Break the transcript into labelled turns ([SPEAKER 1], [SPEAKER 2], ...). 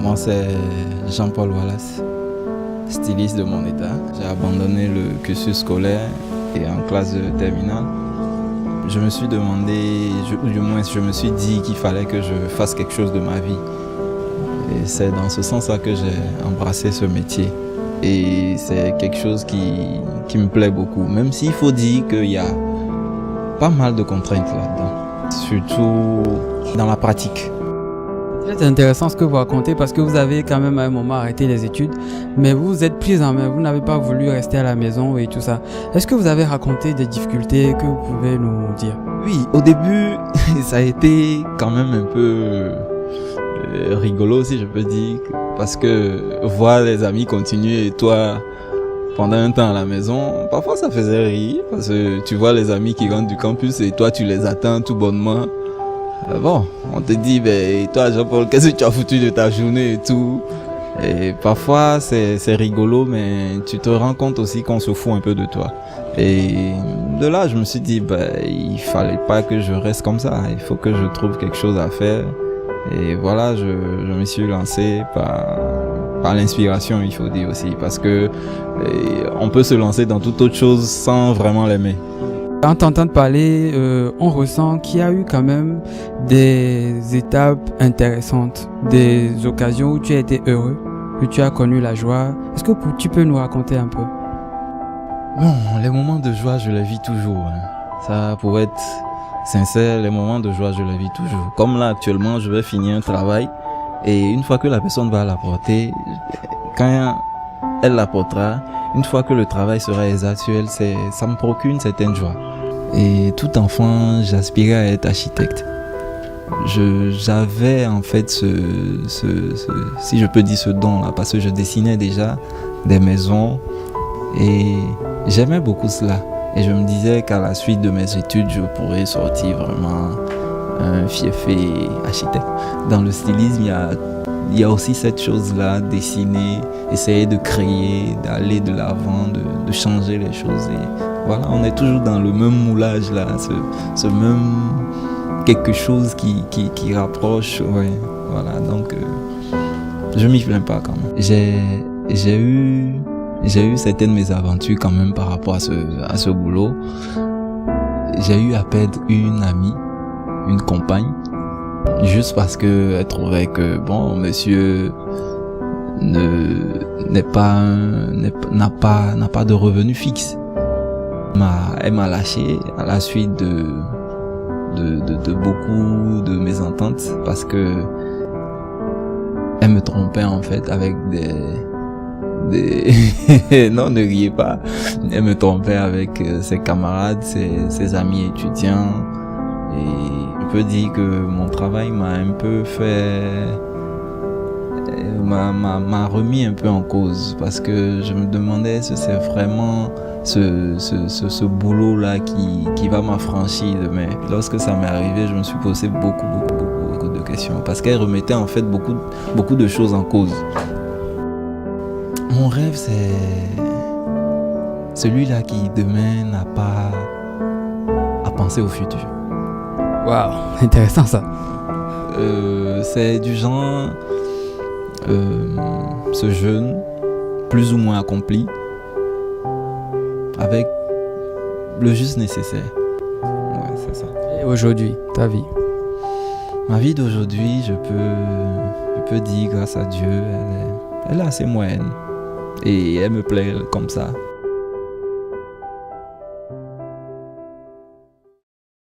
[SPEAKER 1] Moi, c'est Jean-Paul Wallace, styliste de mon état. J'ai abandonné le cursus scolaire et en classe de terminale. Je me suis demandé, ou du moins je me suis dit qu'il fallait que je fasse quelque chose de ma vie. Et c'est dans ce sens-là que j'ai embrassé ce métier. Et c'est quelque chose qui me plaît beaucoup, même s'il faut dire qu'il y a pas mal de contraintes là-dedans, surtout dans la pratique.
[SPEAKER 2] C'est intéressant ce que vous racontez parce que vous avez quand même à un moment arrêté les études, mais vous êtes pris en main, vous n'avez pas voulu rester à la maison et tout ça. Est-ce que vous avez raconté des difficultés que vous pouvez nous dire?
[SPEAKER 1] Oui, au début, ça a été quand même un peu rigolo, si je peux dire, parce que voir les amis continuer et toi, pendant un temps à la maison, parfois ça faisait rire, parce que tu vois les amis qui rentrent du campus et toi tu les attends tout bonnement. Bon, on te dit, ben, toi Jean-Paul, qu'est-ce que tu as foutu de ta journée et tout. Et parfois c'est rigolo, mais tu te rends compte aussi qu'on se fout un peu de toi. Et de là, je me suis dit, ben, il fallait pas que je reste comme ça, il faut que je trouve quelque chose à faire. Et voilà, je me suis lancé par l'inspiration, il faut dire aussi, parce que on peut se lancer dans toute autre chose sans vraiment l'aimer.
[SPEAKER 2] En t'entendant parler, on ressent qu'il y a eu quand même des étapes intéressantes, des occasions où tu as été heureux, où tu as connu la joie. Est-ce que tu peux nous raconter un peu?
[SPEAKER 1] Bon, les moments de joie, je les vis toujours. Ça, pour être sincère, les moments de joie, je les vis toujours. Comme là, actuellement, je vais finir un travail et une fois que la personne va l'apporter, quand elle l'apportera, une fois que le travail sera exact sur elle, ça me procure une certaine joie. Et tout enfant, j'aspirais à être architecte. J'avais en fait si je peux dire ce don-là, parce que je dessinais déjà des maisons et j'aimais beaucoup cela. Et je me disais qu'à la suite de mes études, je pourrais sortir vraiment un fiefé architecte. Dans le stylisme, il y a aussi cette chose-là, dessiner, essayer de créer, d'aller de l'avant, de changer les choses. Et voilà, on est toujours dans le même moulage là, ce même quelque chose qui rapproche. Ouais, voilà, donc je m'y plains pas quand même. J'ai eu certaines mésaventures quand même par rapport à ce boulot. J'ai eu à perdre une amie, une compagne, juste parce que elle trouvait que bon, monsieur n'a pas de revenu fixe. Elle m'a lâché à la suite de beaucoup de mésententes parce que elle me trompait en fait avec non, ne riez pas. Elle me trompait avec ses camarades, ses amis étudiants. Et je peux dire que mon travail m'a un peu m'a remis un peu en cause parce que je me demandais si c'est vraiment ce boulot-là qui va m'affranchir demain. Lorsque ça m'est arrivé, je me suis posé beaucoup de questions parce qu'elle remettait en fait beaucoup de choses en cause. Mon rêve, c'est celui-là qui demain n'a pas à penser au futur.
[SPEAKER 2] Waouh, intéressant ça.
[SPEAKER 1] C'est du genre ce jeune, plus ou moins accompli, avec le juste nécessaire. Ouais, c'est ça.
[SPEAKER 2] Et aujourd'hui, ta vie?
[SPEAKER 1] Ma vie d'aujourd'hui, je peux dire grâce à Dieu, elle est assez moyenne. Et elle me plaît comme ça.